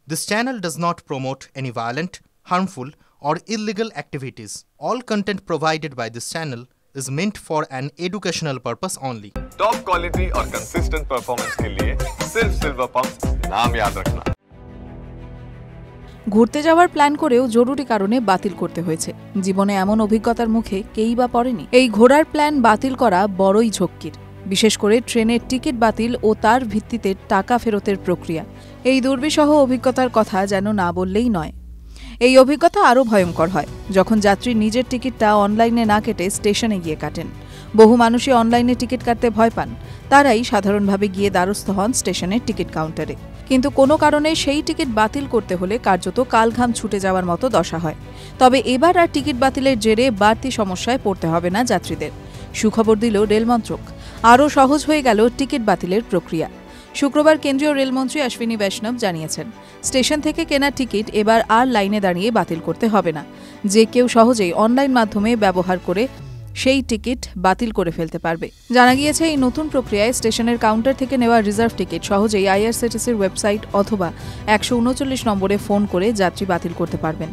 This channel does not promote any violent, harmful, or illegal activities. All content provided by this channel is meant for an educational purpose only. Top quality और consistent performance के लिए सिर्फ silver pump नाम याद रखना। ঘুরতে যাওয়ার plan করেও জরুরি কারণে বাতিল করতে হয়েছে। জীবনে এমন অভিজ্ঞতার মুখে কেই বা পড়েনি। এই ঘোরার প্ল্যান বাতিল করা বড়ই ঝক্কির, বিশেষ করে ট্রেনের টিকিট বাতিল ও তার ভিত্তিতে টাকা ফেরতের প্রক্রিয়া। এই দুর্বিষহ অভিজ্ঞতার কথা যেন না বললেই নয়। এই অভিজ্ঞতা আরও ভয়ঙ্কর হয় যখন যাত্রী নিজের টিকিটটা অনলাইনে না কেটে স্টেশনে গিয়ে কাটেন। বহু মানুষই অনলাইনে টিকিট কাটতে ভয় পান, তারাই সাধারণভাবে গিয়ে দ্বারস্থ হন স্টেশনের টিকিট কাউন্টারে। কিন্তু কোনো কারণে সেই টিকিট বাতিল করতে হলে কার্যত কালঘাম ছুটে যাওয়ার মতো দশা হয়। তবে এবার আর টিকিট বাতিলের জেরে বাড়তি সমস্যায় পড়তে হবে না যাত্রীদের। সুখবর দিল রেলমন্ত্রক, আরও সহজ হয়ে গেল টিকিট বাতিলের প্রক্রিয়া। শুক্রবার কেন্দ্রীয় রেলমন্ত্রী অশ্বিনী বৈষ্ণব জানিয়েছেন, স্টেশন থেকে কেনা টিকিট এবার আর লাইনে দাঁড়িয়ে বাতিল করতে হবে না। যে কেউ সহজেই অনলাইন মাধ্যমে ব্যবহার করে সেই টিকিট বাতিল করে ফেলতে পারবে। জানা গিয়েছে, এই নতুন প্রক্রিয়ায় স্টেশনের কাউন্টার থেকে নেওয়া রিজার্ভ টিকিট সহজেই আইআরসিটিসির ওয়েবসাইট অথবা 139 নম্বরে ফোন করে যাত্রী বাতিল করতে পারবেন।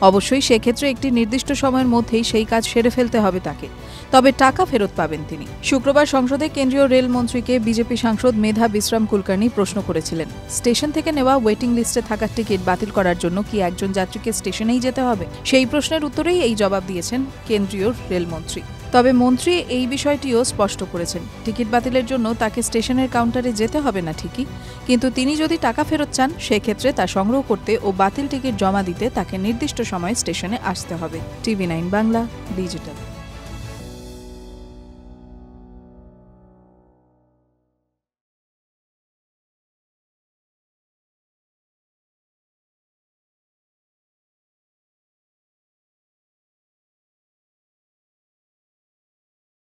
অবশ্যই সেক্ষেত্রে একটি নির্দিষ্ট সময়ের মধ্যেই সেই কাজ সেরে ফেলতে হবে তাকে, তবে টাকা ফেরত পাবেন তিনি। শুক্রবার সংসদে কেন্দ্রীয় রেলমন্ত্রীকে বিজেপি সাংসদ মেধা বিশ্রাম কুলকার্নি প্রশ্ন করেছিলেন, স্টেশন থেকে নেওয়া ওয়েটিং লিস্টে থাকা টিকিট বাতিল করার জন্য কি একজন যাত্রীকে স্টেশনেই যেতে হবে? সেই প্রশ্নের উত্তরেই এই জবাব দিয়েছেন কেন্দ্রীয় রেলমন্ত্রী। তবে মন্ত্রী এই বিষয়টিও স্পষ্ট করেছেন, টিকিট বাতিলের জন্য তাকে স্টেশনের কাউন্টারে যেতে হবে না ঠিকই, কিন্তু তিনি যদি টাকা ফেরত চান সেক্ষেত্রে তা সংগ্রহ করতে ও বাতিল টিকিট জমা দিতে তাকে নির্দিষ্ট সময়ে স্টেশনে আসতে হবে। TV9 Bangla, digital.